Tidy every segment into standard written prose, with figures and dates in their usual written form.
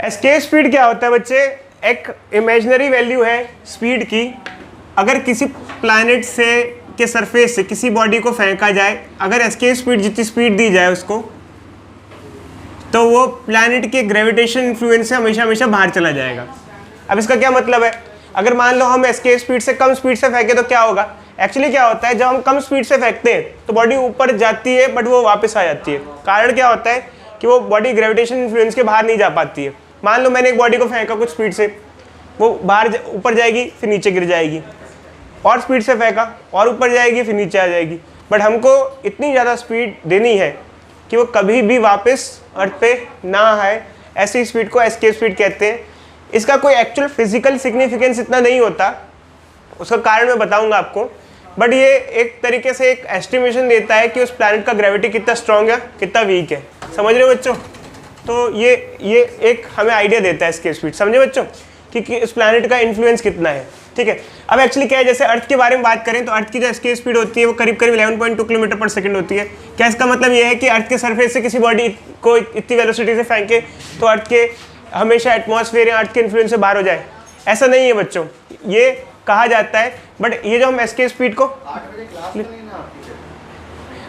Escape speed क्या होता है बच्चे, एक इमेजिनरी वैल्यू है स्पीड की। अगर किसी प्लैनेट से के सरफेस से किसी बॉडी को फेंका जाए, अगर एस्केप स्पीड जितनी स्पीड दी जाए उसको, तो वो प्लैनेट के ग्रेविटेशन इन्फ्लुएंस से हमेशा हमेशा बाहर चला जाएगा। अब इसका क्या मतलब है, अगर मान लो हम एस्केप स्पीड से कम स्पीड से फेंके तो क्या होगा। एक्चुअली क्या होता है, जब हम कम स्पीड से फेंकते हैं तो बॉडी ऊपर जाती है बट वो वापस आ जाती है। कारण क्या होता है कि वो बॉडी ग्रेविटेशन इन्फ्लुएंस के बाहर नहीं जा पाती है। मान लो मैंने एक बॉडी को फेंका कुछ स्पीड से, वो बाहर ऊपर जाएगी फिर नीचे गिर जाएगी, और स्पीड से फेंका और ऊपर जाएगी फिर नीचे आ जाएगी। बट हमको इतनी ज़्यादा स्पीड देनी है कि वो कभी भी वापस अर्थ पे ना आए, ऐसी स्पीड को एस्केप स्पीड कहते हैं। इसका कोई एक्चुअल फिजिकल सिग्निफिकेंस इतना नहीं होता, उसका कारण मैं बताऊंगा आपको। बट ये एक तरीके से एक एस्टिमेशन देता है कि उस प्लैनेट का ग्रेविटी कितना स्ट्रॉन्ग है कितना वीक है। समझ रहे हो बच्चों? तो ये एक हमें आइडिया देता है एस्केप स्पीड, समझे बच्चों, कि उस प्लैनेट का इन्फ्लुएंस कितना है। ठीक है, अब एक्चुअली क्या है, जैसे अर्थ के बारे में बात करें तो अर्थ की जो एस्केप स्पीड होती है वो करीब 11.2 किलोमीटर पर सेकंड होती है। क्या इसका मतलब ये है कि अर्थ के सरफेस से किसी बॉडी को इतनी वेलोसिटी से फेंके तो अर्थ के हमेशा एटमॉस्फेयर या अर्थ के इन्फ्लुएंस से बाहर हो जाए? ऐसा नहीं है बच्चों, ये कहा जाता है। बट ये जो हम एस्केप स्पीड को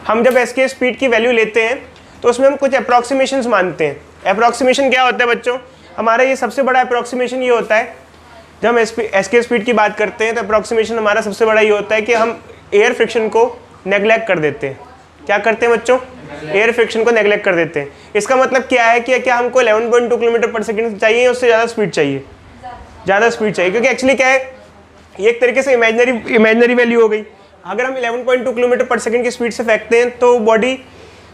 हम जब एस्केप स्पीड की वैल्यू लेते हैं तो उसमें हम कुछ अप्रॉक्सीमेशंस मानते हैं। अप्रॉक्सीमेशन क्या होता है बच्चों, हमारा ये सबसे बड़ा अप्रॉक्सीमेशन ये होता है, जब हम एस्केप स्पीड की बात करते हैं तो अप्रॉक्सीमेशन हमारा सबसे बड़ा ये होता है कि हम एयर फ्रिक्शन को नेग्लेक्ट कर देते हैं। क्या करते हैं बच्चों? एयर फ्रिक्शन को नेग्लेक्ट कर देते हैं। इसका मतलब क्या है कि क्या हमको 11.2 किलोमीटर पर सेकंड चाहिए या उससे ज़्यादा स्पीड चाहिए? ज़्यादा स्पीड चाहिए, क्योंकि एक्चुअली क्या है, ये एक तरीके से इमेजिनरी वैल्यू हो गई। अगर हम 11.2 किलोमीटर पर सेकंड की स्पीड से फेंकते हैं तो बॉडी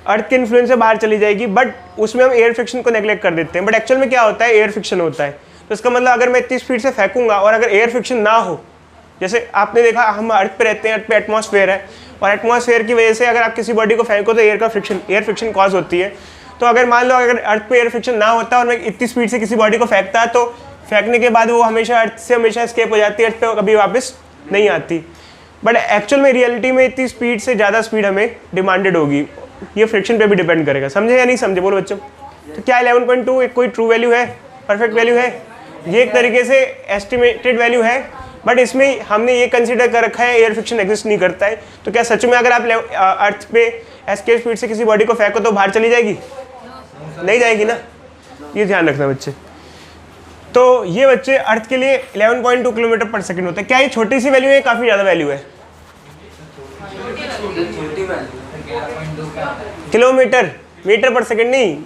अर्थ के इन्फ्लुएंस से बाहर चली जाएगी, बट उसमें हम एयर फ्रिक्शन को नेग्लेक्ट कर देते हैं। बट एक्चुअल में क्या होता है, एयर फ्रिक्शन होता है। तो इसका मतलब अगर मैं इतनी स्पीड से फेंकूंगा और अगर एयर फ्रिक्शन ना हो, जैसे आपने देखा हम अर्थ पे रहते हैं, अर्थ पे एटमॉस्फेयर है, और एटमॉस्फेयर की वजह से अगर आप किसी बॉडी को फेंको तो एयर फ्रिक्शन कॉज होती है। तो अगर मान लो अगर अर्थ पे एयर फ्रिक्शन ना होता और मैं इतनी स्पीड से किसी बॉडी को फेंकता तो फेंकने के बाद वो हमेशा अर्थ से हमेशा एस्केप हो जाती है, अर्थ पे कभी वापस नहीं आती। बट एक्चुअल में रियलिटी में इतनी स्पीड से ज़्यादा स्पीड हमें डिमांडेड होगी। ये फ्रिक्शन पे भी डिपेंड करेगा। समझे या नहीं समझे, बोलो बच्चों? तो क्या 11.2 एक कोई ट्रू वैल्यू है, परफेक्ट वैल्यू है? ये एक तरीके से एस्टिमेटेड वैल्यू है, बट इसमें हमने ये कंसीडर कर रखा है एयर फ्रिक्शन एग्जिस्ट नहीं करता है। तो क्या सच में अगर आप अर्थ पे एस्केप स्पीड से किसी बॉडी को फेंको तो बाहर चली जाएगी? नहीं जाएगी ना, ये ध्यान रखना बच्चे। तो ये बच्चे अर्थ के लिए 11.2 किलोमीटर पर सेकंड होता है। क्या ये छोटी सी वैल्यू है, काफ़ी ज़्यादा वैल्यू है? किलोमीटर, मीटर पर सेकंड नहीं,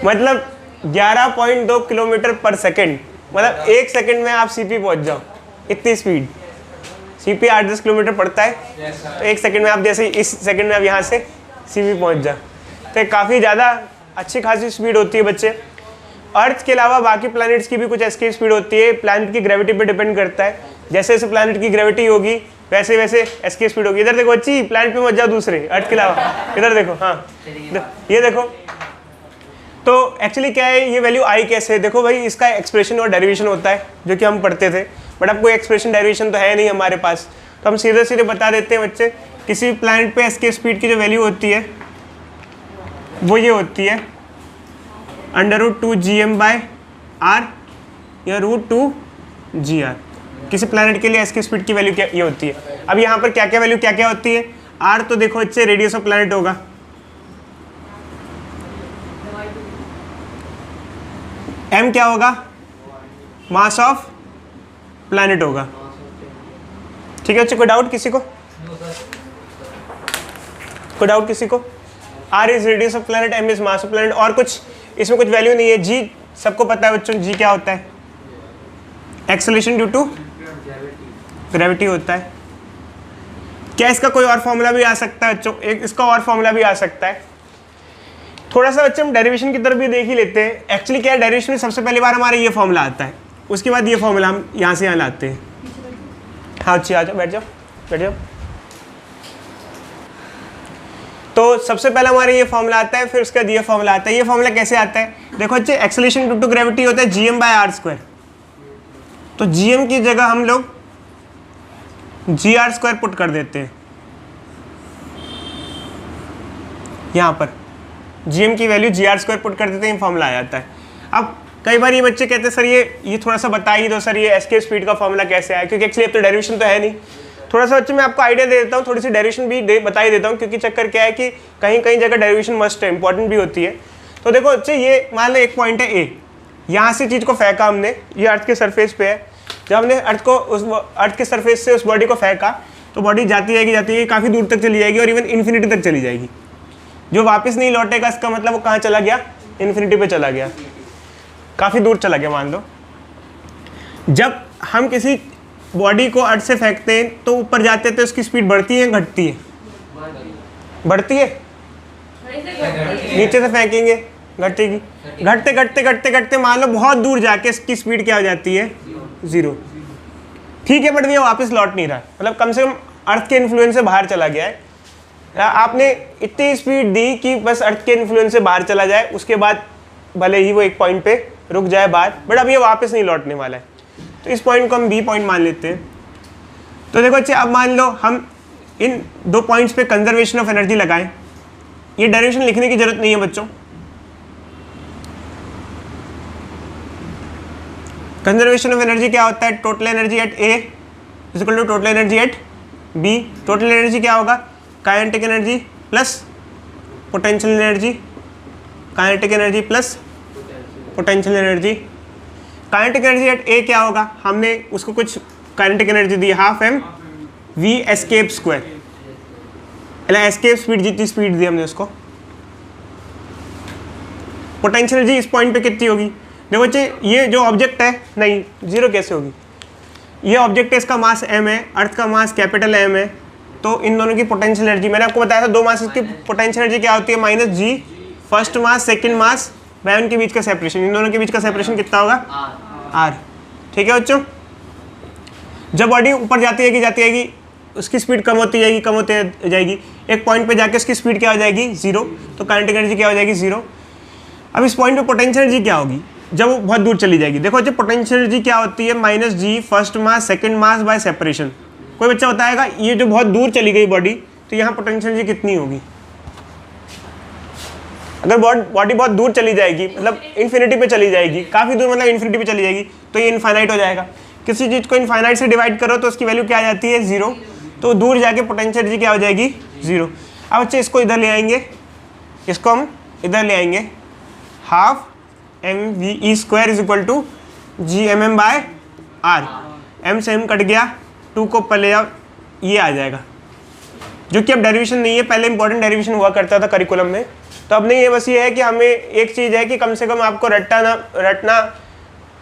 मतलब 11.2 किलोमीटर पर सेकंड, मतलब 1 सेकंड में आप सीपी पहुंच जाओ, इतनी स्पीड। सीपी 8-10 किलोमीटर पड़ता है, तो 1 सेकंड में आप जैसे इस सेकंड में आप यहाँ से सीपी पहुंच जाओ, तो काफ़ी ज़्यादा अच्छी खासी स्पीड होती है बच्चे। अर्थ के अलावा बाकी प्लैनेट्स की भी कुछ एस्केप स्पीड होती है, प्लैनेट की ग्रेविटी पे डिपेंड करता है। जैसे जैसे प्लैनेट की ग्रेविटी होगी वैसे वैसे एस्केप स्पीड होगी। इधर देखो बच्ची, प्लैनेट पे मत जाओ दूसरे, अर्थ के अलावा। इधर देखो, हाँ ये देखो। तो एक्चुअली क्या है, ये वैल्यू आई कैसे है? देखो भाई, इसका एक्सप्रेशन और डेरिवेशन होता है जो कि हम पढ़ते थे, बट अब कोई एक्सप्रेशन डेरिवेशन तो है नहीं हमारे पास, तो हम सीधे सीधे बता देते हैं बच्चे। किसी प्लैनेट पे एस्केप स्पीड की जो वैल्यू होती है वो ये होती है √2 GM/r या √2 GR। किसी प्लैनेट के लिए एस्केप स्पीड की वैल्यू क्या ये होती है। अब यहाँ पर क्या क्या वैल्यू क्या क्या होती है? r तो देखो बच्चे रेडियस ऑफ प्लैनेट होगा, m क्या होगा? मास ऑफ प्लैनेट होगा। ठीक है बच्चे, कोई डाउट किसी को? कोई डाउट किसी को? r is radius of planet, m is mass of planet, और कुछ इसमें कुछ वैल्यू नहीं है। g सबको पता है बच्चों, g क्या होता है? एक्सेलरेशन ड्यू टू ग्रेविटी होता है। क्या इसका कोई और फॉर्मूला भी आ सकता है बच्चों? एक इसका और फॉर्मूला भी आ सकता है। थोड़ा सा बच्चे हम डेरिवेशन की तरफ भी देख ही लेते हैं। एक्चुअली क्या है, डेरिवेशन में सबसे पहली बार हमारा ये फॉर्मूला आता है, उसके बाद ये फॉर्मूला हम यहाँ से यहाँ लाते हैं। हाँ अच्छी, आ जाओ, बैठ जाओ बैठ जाओ। तो सबसे पहले हमारे ये फॉर्मूला आता है, फिर उसके बाद ये फॉर्मूला आता है। ये फॉर्मूला कैसे आता है? देखो बच्चे, एक्सेलरेशन ड्यू टू ग्रेविटी होता है GM/r²। तो GM की जगह हम लोग GR² पुट कर देते हैं यहाँ पर। gm की वैल्यू gr² पुट कर देते हैं, फॉर्मूला आ जाता है। अब कई बार ये बच्चे कहते हैं सर ये थोड़ा सा बता ही दो सर, ये एस्केप स्पीड का फॉर्मूला कैसे आया, क्योंकि एक्चुअली अब तो डेरिवेशन तो है नहीं। थोड़ा सा बच्चे मैं आपको आइडिया दे देता हूँ, थोड़ी सी डेरिवेशन भी बता ही देता हूँ, क्योंकि चक्कर क्या है कि कहीं कहीं जगह डेरिवेशन मस्ट है, इंपॉर्टेंट भी होती है। तो देखो बच्चे, ये मान लो एक पॉइंट है ए, यहाँ से चीज़ को फेंका हमने, ये अर्थ के सरफेस पे है। जब हमने अर्थ के सरफेस से उस बॉडी को फेंका तो बॉडी जाती जाएगी काफ़ी दूर तक चली जाएगी और इवन इन्फिनिटी तक चली जाएगी। जो वापस नहीं लौटेगा इसका मतलब वो कहाँ चला गया, इन्फिनिटी पे चला गया, काफ़ी दूर चला गया मान लो। जब हम किसी बॉडी को अर्थ से फेंकते हैं तो ऊपर जाते हैं तो उसकी स्पीड बढ़ती है घटती है, बढ़ती है, नीचे से फेंकेंगे घटेगी, घटते घटते घटते घटते मान लो बहुत दूर जाके इसकी स्पीड क्या हो जाती है, 0। ठीक है, बट ये वापस लौट नहीं रहा, मतलब कम से कम अर्थ के इन्फ्लुएंस से बाहर चला गया है। आपने इतनी स्पीड दी कि बस अर्थ के इन्फ्लुएंस से बाहर चला जाए, उसके बाद भले ही वो एक पॉइंट पे रुक जाए बाहर, बट अब ये वापस नहीं लौटने वाला है। तो इस पॉइंट को हम बी पॉइंट मान लेते हैं। तो देखो अच्छा, अब मान लो हम इन 2 पॉइंट्स पे कंजर्वेशन ऑफ एनर्जी लगाएं। ये डेरिवेशन लिखने की जरूरत नहीं है बच्चों। कंजर्वेशन ऑफ एनर्जी क्या होता है, total energy at a is equal to total energy at b. Total energy क्या होगा, kinetic energy plus potential energy, kinetic energy plus potential energy. Kinetic energy at a क्या होगा, हमने उसको कुछ काइनेटिक एनर्जी दी, half m v escape square, escape speed जितनी स्पीड दी हमने उसको। पोटेंशियल एनर्जी इस पॉइंट पे कितनी होगी, देखो बच्चे ये जो ऑब्जेक्ट है, नहीं 0 कैसे होगी, ये ऑब्जेक्ट है, इसका मास m है, अर्थ का मास कैपिटल M है, तो इन दोनों की पोटेंशियल एनर्जी मैंने आपको बताया था, 2 मास की पोटेंशियल एनर्जी क्या होती है, -g first mass second mass by उनके बीच का सेपरेशन, इन दोनों के बीच का सेपरेशन कितना होगा, r। ठीक है बच्चों, जब बॉडी ऊपर जाती जाएगी उसकी स्पीड कम होती जाएगी, एक पॉइंट पे जाके उसकी स्पीड क्या हो जाएगी, 0, तो काइनेटिक एनर्जी क्या हो जाएगी, 0। अब इस पॉइंट पे पोटेंशियल एनर्जी क्या होगी जब वो बहुत दूर चली जाएगी, देखो जब पोटेंशियल एनर्जी क्या होती है, -g first mass second mass by separation. कोई बच्चा बताएगा ये जो बहुत दूर चली गई बॉडी, तो यहाँ पोटेंशियल एनर्जी कितनी होगी, अगर बॉडी बहुत दूर चली जाएगी मतलब इन्फिनिटी पे चली जाएगी, काफ़ी दूर मतलब इन्फिनिटी पे चली जाएगी, तो ये इनफाइनाइट हो जाएगा। किसी चीज़ को इनफाइनाइट से डिवाइड करो तो उसकी वैल्यू क्या आ जाती है, 0, तो दूर जाके पोटेंशियल एनर्जी क्या हो जाएगी, 0। अब बच्चे इसको इधर ले आएंगे, इसको हम इधर ले आएंगे, half mv square is equal to gmm by r, m से m कट गया, 2 को पहले आओ, ये आ जाएगा, जो कि अब डेरिवेशन नहीं है, पहले इंपॉर्टेंट डेरिवेशन हुआ करता था करिकुलम में, तो अब नहीं है। बस ये है कि हमें एक चीज़ है कि कम से कम आपको रटना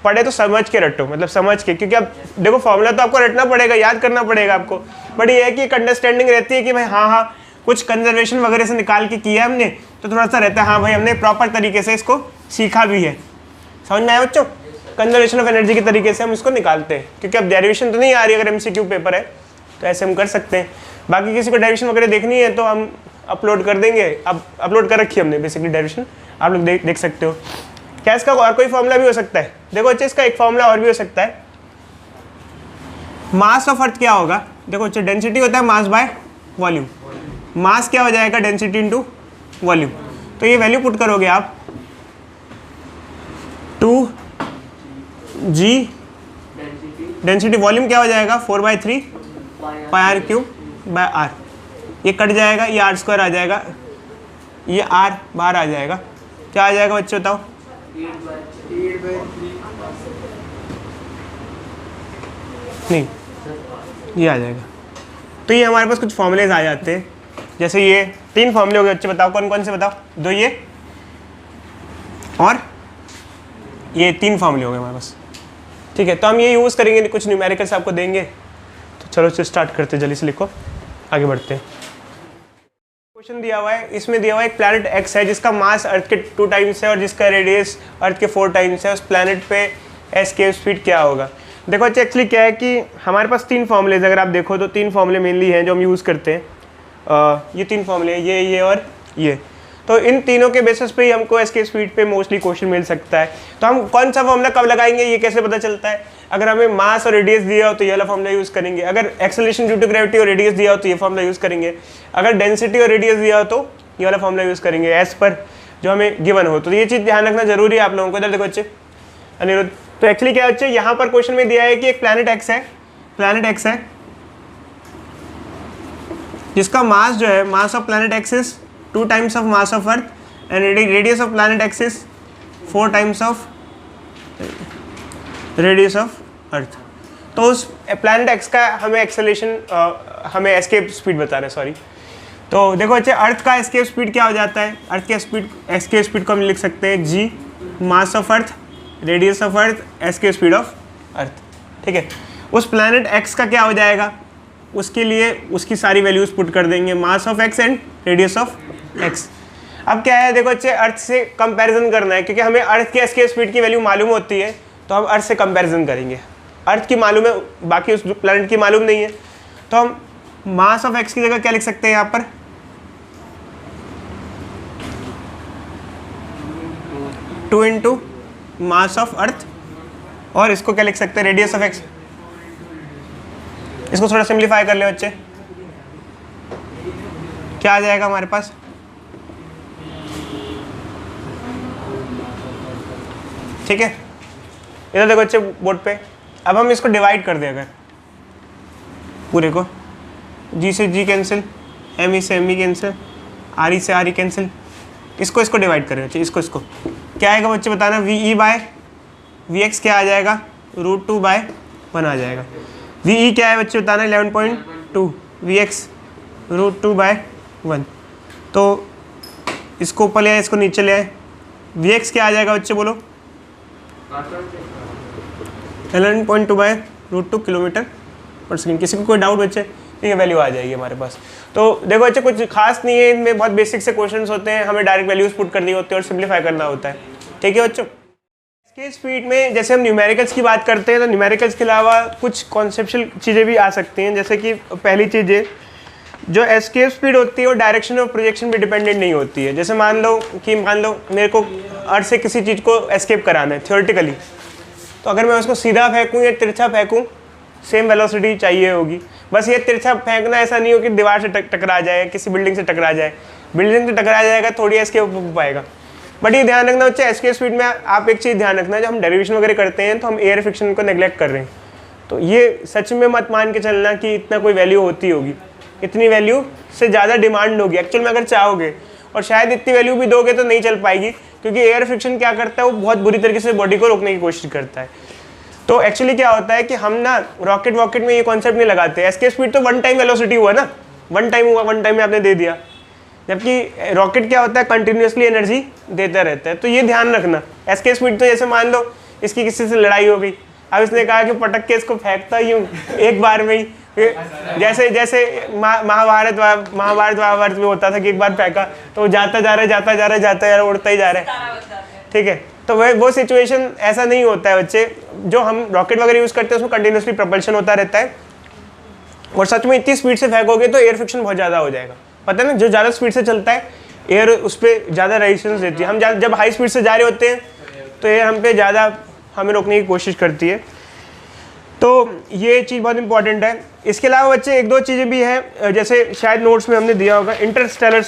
पड़े तो समझ के रटो, मतलब समझ के, क्योंकि अब देखो फॉर्मूला तो आपको रटना पड़ेगा, याद करना पड़ेगा आपको, बट ये है कि एक अंडरस्टैंडिंग रहती है कि भाई हाँ कुछ कंजर्वेशन वगैरह से निकाल के किया हमने, तो थोड़ा सा रहता है हाँ भाई हमने प्रॉपर तरीके से इसको सीखा भी है। समझ में आया बच्चों, कंजर्वेशन ऑफ एनर्जी के तरीके से हम इसको निकालते हैं, क्योंकि अब डेरिवेशन तो नहीं आ रही, अगर MCQ पेपर है तो ऐसे हम कर सकते हैं। बाकी किसी को डेरिवेशन वगैरह देखनी है तो हम अपलोड कर देंगे, अब अपलोड कर रखी है हमने बेसिकली डेरिवेशन, आप लोग देख सकते हो। क्या इसका और कोई फॉर्मूला भी हो सकता है, देखो अच्छा इसका एक फॉर्मूला और भी हो सकता है, मास ऑफ अर्थ क्या होगा, देखो अच्छा डेंसिटी होता है मास बाय वॉल्यूम, मास क्या हो जाएगा, डेंसिटी इंटू वॉल्यूम, तो ये वैल्यू पुट करोगे आप 2g, डेंसिटी वॉल्यूम क्या हो जाएगा 4/3 πr³ बाय r, ये कट जाएगा, ये r² आ जाएगा, ये r बाहर आ जाएगा, क्या आ जाएगा बच्चे बताओ, 8/3 नहीं ये आ जाएगा। तो ये हमारे पास कुछ फॉर्मूलेज आ जाते हैं, जैसे ये 3 फॉर्मूले हो गए बच्चे, बताओ कौन कौन से, बताओ 2 ये और ये 3 फॉर्मूले हो गए हमारे पास। ठीक है, तो हम ये यूज़ करेंगे, कुछ न्यूमेरिकल्स आपको देंगे, तो चलो स्टार्ट करते हैं, जल्दी से लिखो, आगे बढ़ते हैं। क्वेश्चन दिया हुआ है, इसमें दिया हुआ है एक प्लैनेट X है जिसका मास अर्थ के 2 टाइम्स है और जिसका रेडियस अर्थ के 4 टाइम्स है, उस प्लैनेट पे एस्केप स्पीड क्या होगा। देखो अच्छा एक्चुअली क्या है कि हमारे पास 3 फॉर्मूलेज, अगर आप देखो तो 3 फॉर्मूले मेनली हैं जो हम यूज़ करते हैं, ये 3 फॉर्मूले, ये और ये, तो इन तीनों के बेसिस पे ही हमको एस्केप स्पीड पे मोस्टली क्वेश्चन मिल सकता है। तो हम कौन सा फॉर्मूला कब लगाएंगे ये कैसे पता चलता है, अगर हमें मास और रेडियस दिया हो तो ये वाला फॉर्मूला यूज़ करेंगे, अगर एक्सेलरेशन ड्यू टू ग्रेविटी और रेडियस दिया हो तो ये फॉर्मूला यूज़ करेंगे, अगर डेंसिटी और रेडियस दिया हो तो ये वाला फॉर्मूला यूज़ करेंगे, एज पर जो हमें गिवन हो। तो ये चीज़ ध्यान रखना जरूरी है आप लोगों को। इधर देखो बच्चे, अनिरुद्ध, तो एक्चुअली क्या है बच्चे, यहाँ पर क्वेश्चन में दिया है कि एक प्लैनेट एक्स है, प्लैनेट एक्स है जिसका मास जो है, mass of planet x is 2 times of mass of earth and radius of planet x is 4 times of radius of अर्थ। तो उस प्लैनेट एक्स का हमें एक्सेलरेशन, हमें एस्केप स्पीड बता रहे हैं, सॉरी। तो देखो बच्चे, अर्थ का एस्केप स्पीड क्या हो जाता है, अर्थ के स्पीड, एस्केप स्पीड को हम लिख सकते हैं G, mass of Earth, radius of Earth, escape speed of Earth, ठीक है। उस प्लैनेट एक्स का क्या हो जाएगा, उसके लिए उसकी सारी वैल्यूज पुट कर देंगे, mass of x and radius of x. अब क्या है, देखो बच्चे, अर्थ से कंपैरिजन करना है, क्योंकि हमें अर्थ के एस्केप स्पीड की वैल्यू मालूम होती है, तो हम अर्थ से कंपैरिजन करेंगे। अर्थ की मालूम है, बाकी उस प्लैनेट की मालूम नहीं है, तो हम मास ऑफ एक्स की जगह क्या लिख सकते हैं यहाँ पर, 2 into मास ऑफ अर्थ, और इसको क्या लिख सकते हैं, रेडियस ऑफ एक्स। इसको थोड़ा सिंप्लीफाई कर ले बच्चे, क्या आ जाएगा हमारे पास, ठीक है। इधर देखो बच्चे बोर्ड पे, अब हम इसको डिवाइड कर दें अगर पूरे को, जी से जी कैंसिल, एम ई से M E cancel, R E से आर ई कैंसिल, इसको डिवाइड करें बच्चे, इसको क्या आएगा बच्चे बताना, V E by V X क्या आ जाएगा, √2/1 आ जाएगा। वी ई क्या है बच्चे बताना, 11.2, वी एक्स √2/1। तो इसको ऊपर ले आए, इसको नीचे ले आए, वी एक्स क्या आ जाएगा बच्चे बोलो, 11.2/√2 km/s। किसी को कोई डाउट बच्चे, ये वैल्यू आ जाएगी हमारे पास। तो देखो बच्चे, कुछ खास नहीं है इनमें, बहुत बेसिक से क्वेश्चंस होते हैं, हमें डायरेक्ट वैल्यूज पुट करनी होती है और सिंप्लीफाई करना होता है, ठीक है बच्चों। इसके स्पीड में जैसे हम न्यूमेरिकल्स की बात करते हैं, तो न्यूमेरिकल्स के अलावा कुछ कॉन्सेप्चुअल चीज़ें भी आ सकती हैं, जैसे कि पहली चीज़ है, जो एस्केप स्पीड होती है वो डायरेक्शन ऑफ प्रोजेक्शन पे डिपेंडेंट नहीं होती है। जैसे मान लो मेरे को अर्थ से किसी चीज़ को एस्केप कराना है थियोरेटिकली, तो अगर मैं उसको सीधा फेंकूँ या तिरछा फेंकूँ, सेम वेलोसिटी चाहिए होगी। बस ये तिरछा फेंकना ऐसा नहीं हो कि दीवार से टकरा जाए, किसी बिल्डिंग से टकरा जाए, बिल्डिंग से टकरा जाएगा थोड़ी एस्केप हो पाएगा। बट ये ध्यान रखना बच्चे, एस्केप स्पीड में आप एक चीज़ ध्यान रखना, जब हम डेरिवेशन वगैरह करते हैं तो हम एयर फ्रिक्शन को नेग्लेक्ट कर रहे हैं। तो ये सच में मत मान के चलना कि इतना कोई वैल्यू होती होगी, इतनी वैल्यू से ज़्यादा डिमांड होगी एक्चुअल में अगर चाहोगे, और शायद इतनी वैल्यू भी दोगे तो नहीं चल पाएगी, क्योंकि एयर फ्रिक्शन क्या करता है, वो बहुत बुरी तरीके से बॉडी को रोकने की कोशिश करता है। तो एक्चुअली क्या होता है कि हम ना रॉकेट में ये कॉन्सेप्ट नहीं लगाते। एस्केप स्पीड तो 1 टाइम वेलोसिटी हुआ ना, 1 टाइम हुआ, 1 टाइम में आपने दे दिया, जबकि रॉकेट क्या होता है, कंटिन्यूसली एनर्जी देता रहता है। तो ये ध्यान रखना, एस्केप स्पीड तो जैसे मान लो इसकी किसी से लड़ाई हो गई, अब इसने कहा कि पटक के इसको फेंकता ही हूँ एक बार में ही, जैसे महाभारत में होता था कि एक बार फेंका तो जाता जा रहा है, उड़ता ही जा रहा है, ठीक है। तो वो सिचुएशन ऐसा नहीं होता है बच्चे, जो हम रॉकेट वगैरह यूज़ करते हैं उसमें कंटिन्यूसली प्रपल्शन होता रहता है, और सच में इतनी स्पीड से फेंकोगे तो एयर फ्रिक्शन बहुत ज़्यादा हो जाएगा। पता है ना, जो ज़्यादा स्पीड से चलता है एयर उस पर ज़्यादा रेजिस्टेंस देती है। हम जब हाई स्पीड से जा रहे होते हैं तो एयर हम पे ज़्यादा हमें रोकने की कोशिश करती है। तो ये चीज़ बहुत इंपॉर्टेंट है। इसके अलावा बच्चे एक दो चीज़ें भी हैं, जैसे शायद नोट्स में हमने दिया होगा, इंटरस्टेलर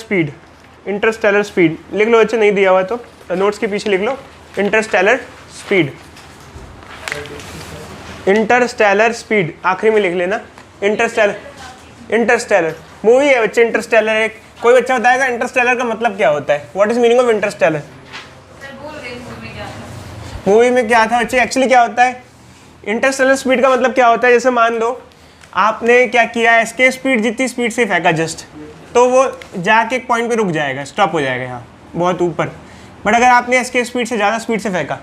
स्पीड लिख लो बच्चे, नहीं दिया हुआ तो नोट्स के पीछे लिख लो, इंटरस्टेलर स्पीड आखिरी में लिख लेना। इंटरस्टेलर मूवी है बच्चे, इंटरस्टेलर एक, कोई बच्चा बताएगा इंटरस्टेलर का मतलब क्या होता है, what is meaning of Interstellar? Movie में क्या था बच्चे, एक्चुअली क्या होता है इंटरस्टेलर स्पीड का मतलब क्या होता है, जैसे मान लो आपने क्या किया, एस्केप स्पीड जितनी स्पीड से फेंका जस्ट, तो वो जाके एक पॉइंट पे रुक जाएगा, स्टॉप हो जाएगा यहाँ बहुत ऊपर। बट अगर आपने एस्केप स्पीड से ज़्यादा स्पीड से फेंका,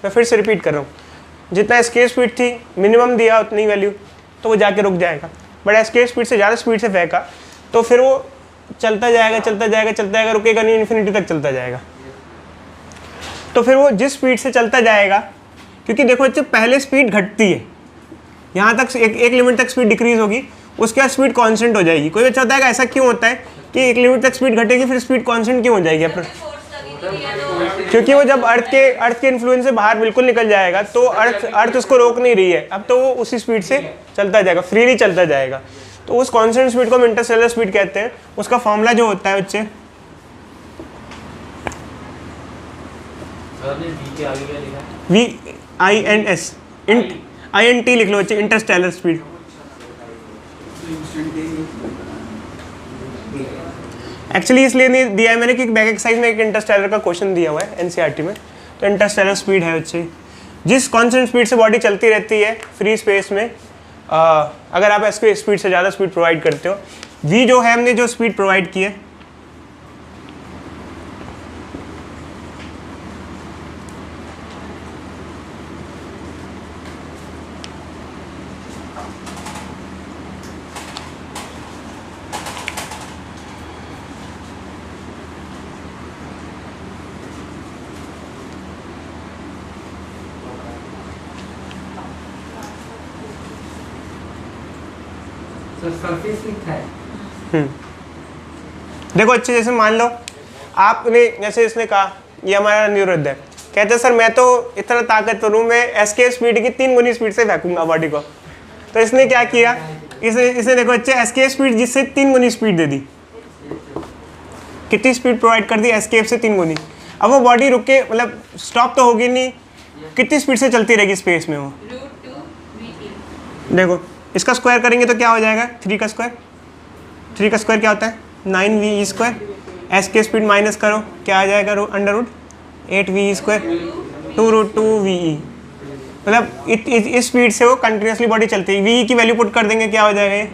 मैं फिर से रिपीट कर रहा हूँ, जितना एस्केप स्पीड थी मिनिमम दिया उतनी वैल्यू, तो वो जाके रुक जाएगा। बट एस्केप स्पीड से ज़्यादा स्पीड से फेंका तो फिर वो चलता जाएगा, रुकेगा नहीं, इन्फिनिटी तक चलता जाएगा। तो फिर वो जिस स्पीड से चलता जाएगा, क्योंकि देखो बच्चे पहले स्पीड घटती है, यहाँ तक एक लिमिट तक स्पीड डिक्रीज होगी, उसके बाद स्पीड कांस्टेंट हो जाएगी। कोई बच्चा बताएगा ऐसा क्यों होता है कि एक लिमिट तक स्पीड घटेगी फिर स्पीड कांस्टेंट क्यों हो जाएगी? क्योंकि वो जब अर्थ के इन्फ्लुएंस से बाहर बिल्कुल निकल जाएगा तो अर्थ उसको रोक नहीं रही है, अब तो वो उसी स्पीड से चलता जाएगा, फ्रीली चलता जाएगा। तो उस कांस्टेंट स्पीड को हम इंटरस्टेलर स्पीड कहते हैं। उसका फॉर्मूला जो होता है बच्चे, VINS INT लिख लो बच्चे, इंटरस्टेलर स्पीड। एक्चुअली इसलिए नहीं दिया है मैंने क्योंकि बैक एक्सरसाइज में एक इंटरस्टेलर का क्वेश्चन दिया हुआ है एनसीईआरटी में। तो इंटरस्टेलर स्पीड है बच्चे, जिस कांस्टेंट स्पीड से बॉडी चलती रहती है फ्री स्पेस में, अगर आप इसको स्पीड से ज़्यादा स्पीड प्रोवाइड करते हो। v जो है हमने जो स्पीड प्रोवाइड की है, देखो अच्छे, जैसे मान लो आपने, जैसे इसने कहा ये हमारा अनिरुद्ध है, कहते हैं सर मैं तो इतना ताकतवर हूँ, मैं एस्केप स्पीड की 3 गुनी स्पीड से फेंकूंगा बॉडी को। तो इसने क्या किया, इसने देखो अच्छे एस्केप स्पीड जिससे 3 गुनी स्पीड दे दी। कितनी स्पीड प्रोवाइड कर दी, एस्केप से 3 गुनी। अब वो बॉडी रुक के मतलब स्टॉप तो होगी नहीं, कितनी स्पीड से चलती रहेगी स्पेस में वो। देखो इसका स्क्वायर करेंगे तो क्या हो जाएगा, 3 का स्क्वायर। 3 का स्क्वायर क्या होता है 9VE स्क्वायर। एस के स्पीड माइनस करो क्या आ जाएगा, under root 8VE square 2√2VE। मतलब इस स्पीड से वो कंटिन्यूसली बॉडी चलती है। VE की वैल्यू पुट कर देंगे क्या हो जाएगा ये,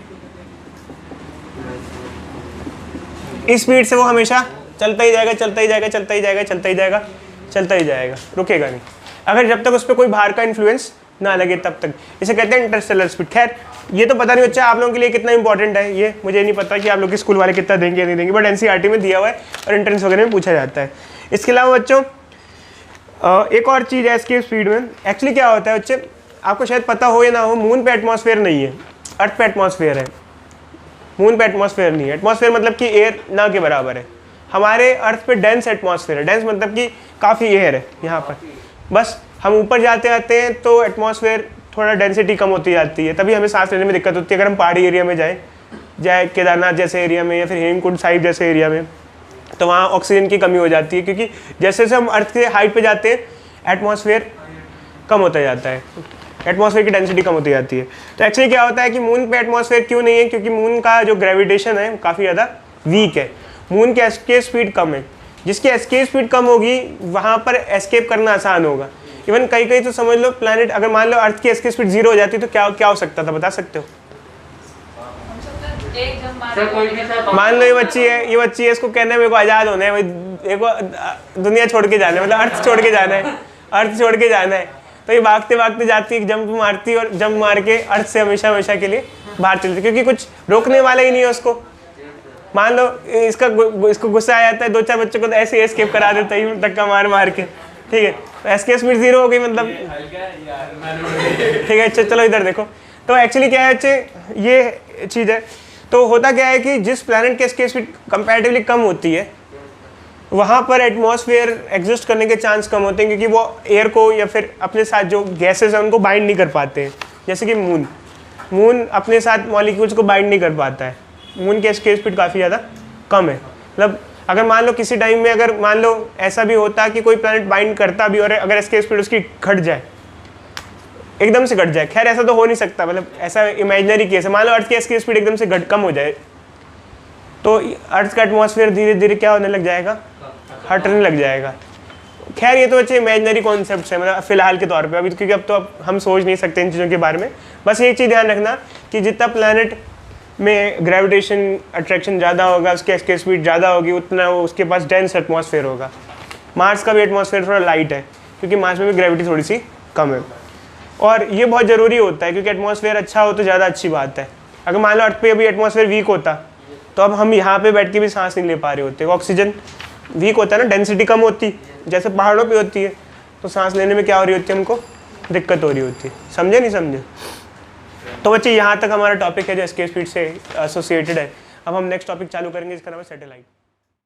इस स्पीड से वो हमेशा चलता ही जाएगा, चलता ही जाएगा, चलता ही जाएगा, चलता ही जाएगा, चलता ही जाएगा, रुकेगा नहीं, अगर जब तक उस पर कोई बाहर का इन्फ्लुएंस ना लगे तब तक। इसे कहते हैं इंटरस्टेलर स्पीड। खैर ये तो पता नहीं बच्चा आप लोगों के लिए कितना इंपॉर्टेंट है, ये मुझे नहीं पता कि आप लोग के स्कूल वाले कितना देंगे या नहीं देंगे, बट एनसीईआरटी में दिया हुआ है और एंट्रेंस वगैरह में पूछा जाता है। इसके अलावा बच्चों एक और चीज़ है इसके स्पीड में। एक्चुअली क्या होता है बच्चे, आपको शायद पता हो या ना हो, मून पे एटमॉस्फेयर नहीं है, अर्थ पे एटमॉस्फेयर है। मून पे एटमॉस्फेयर नहीं है। एटमॉस्फेयर मतलब कि एयर ना के बराबर है। हमारे अर्थ पे डेंस एटमॉस्फेयर है। डेंस मतलब कि काफ़ी एयर है यहाँ पर, बस हम ऊपर जाते आते हैं तो एटमॉस्फेयर थोड़ा डेंसिटी कम होती जाती है, तभी हमें सांस लेने में दिक्कत होती है। अगर हम पहाड़ी एरिया में जाए केदारनाथ जैसे एरिया में या फिर हेमकुंड साहिब जैसे एरिया में, तो वहाँ ऑक्सीजन की कमी हो जाती है, क्योंकि जैसे जैसे हम अर्थ के हाइट पे जाते हैं एटमॉस्फेयर कम होता जाता है, एटमॉस्फेयर की डेंसिटी कम होती जाती है। तो एक्चुअली क्या होता है कि मून पे एटमॉस्फेयर क्यों नहीं है, क्योंकि मून का जो ग्रेविटेशन है काफ़ी ज़्यादा वीक है। मून की एस्केप स्पीड कम है, जिसकी एस्केप स्पीड कम होगी वहाँ पर एस्केप करना आसान होगा। इवन कई तो समझ लो प्लैनेट, अगर मान लो अर्थ की एस्केप स्पीड 0 हो जाती तो क्या हो सकता था, बता सकते हो? मान लो ये बच्ची है, इसको कहना है मेरे को आज़ाद होना है, मेरे को दुनिया छोड़ के जाना है, मतलब अर्थ छोड़ के जाना है, अर्थ छोड़ के जाना है। तो ये भागते भागते जाती है, जंप मारती है और जंप मार के अर्थ से हमेशा हमेशा के लिए बाहर चलती, क्योंकि कुछ रोकने वाला ही नहीं है उसको। मान लो इसको गुस्सा आ जाता है, 2-4 बच्चों को तो ऐसे एस्केप करा देता है धक्का मार के, ठीक है, तो एस्केप स्पीड 0 हो गई, मतलब ठीक है। अच्छा चलो इधर देखो, तो एक्चुअली क्या है अच्छे, ये चीज़ है। तो होता क्या है कि जिस प्लैनेट की एस्केप स्पीड कंपैरेटिवली कम होती है वहाँ पर एटमॉस्फेयर एग्जिस्ट करने के चांस कम होते हैं, क्योंकि वो एयर को या फिर अपने साथ जो गैसेस हैं उनको बाइंड नहीं कर पाते हैं। जैसे कि मून अपने साथ मॉलिक्यूल्स को बाइंड नहीं कर पाता है, मून की एस्केप स्पीड काफ़ी ज़्यादा कम है। मतलब अगर मान लो किसी टाइम में अगर मान लो ऐसा भी होता कि कोई प्लैनेट बाइंड करता भी और अगर एस्केप स्पीड उसकी घट जाए, एकदम से घट जाए, खैर ऐसा तो हो नहीं सकता, मतलब ऐसा इमेजिनरी केस है। मान लो अर्थ की एस्केप स्पीड एकदम से कम हो जाए तो अर्थ का एटमॉस्फेयर धीरे धीरे क्या होने लग जाएगा, हटने लग जाएगा। खैर ये तो अच्छे इमेजिनरी कॉन्सेप्ट्स है, मतलब फिलहाल के तौर पे अभी, क्योंकि अब हम सोच नहीं सकते इन चीज़ों के बारे में। बस एक चीज़ ध्यान रखना कि जितना प्लैनेट में ग्रेविटेशन अट्रैक्शन ज़्यादा होगा, उसकी एस्केप स्पीड ज़्यादा होगी, उतना वो उसके पास डेंस एटमॉस्फेयर होगा। मार्स का भी एटमॉस्फेयर थोड़ा लाइट है, क्योंकि मार्स में भी ग्रेविटी थोड़ी सी कम है, और ये बहुत ज़रूरी होता है, क्योंकि एटमॉस्फेयर अच्छा हो तो ज़्यादा अच्छी बात है। अगर मान लो अर्थ पे अभी एटमॉस्फेयर वीक होता तो अब हम यहाँ पे बैठ के भी सांस नहीं ले पा रहे होते, ऑक्सीजन वीक होता है ना, डेंसिटी कम होती जैसे पहाड़ों पे होती है, तो सांस लेने में क्या हो रही होती है, हमको दिक्कत हो रही होती है। समझे नहीं समझे? तो बच्चे यहाँ तक हमारा टॉपिक है जो एस्केप स्पीड से एसोसिएटेड है। अब हम नेक्स्ट टॉपिक चालू करेंगे जिसका नाम है सैटेलाइट।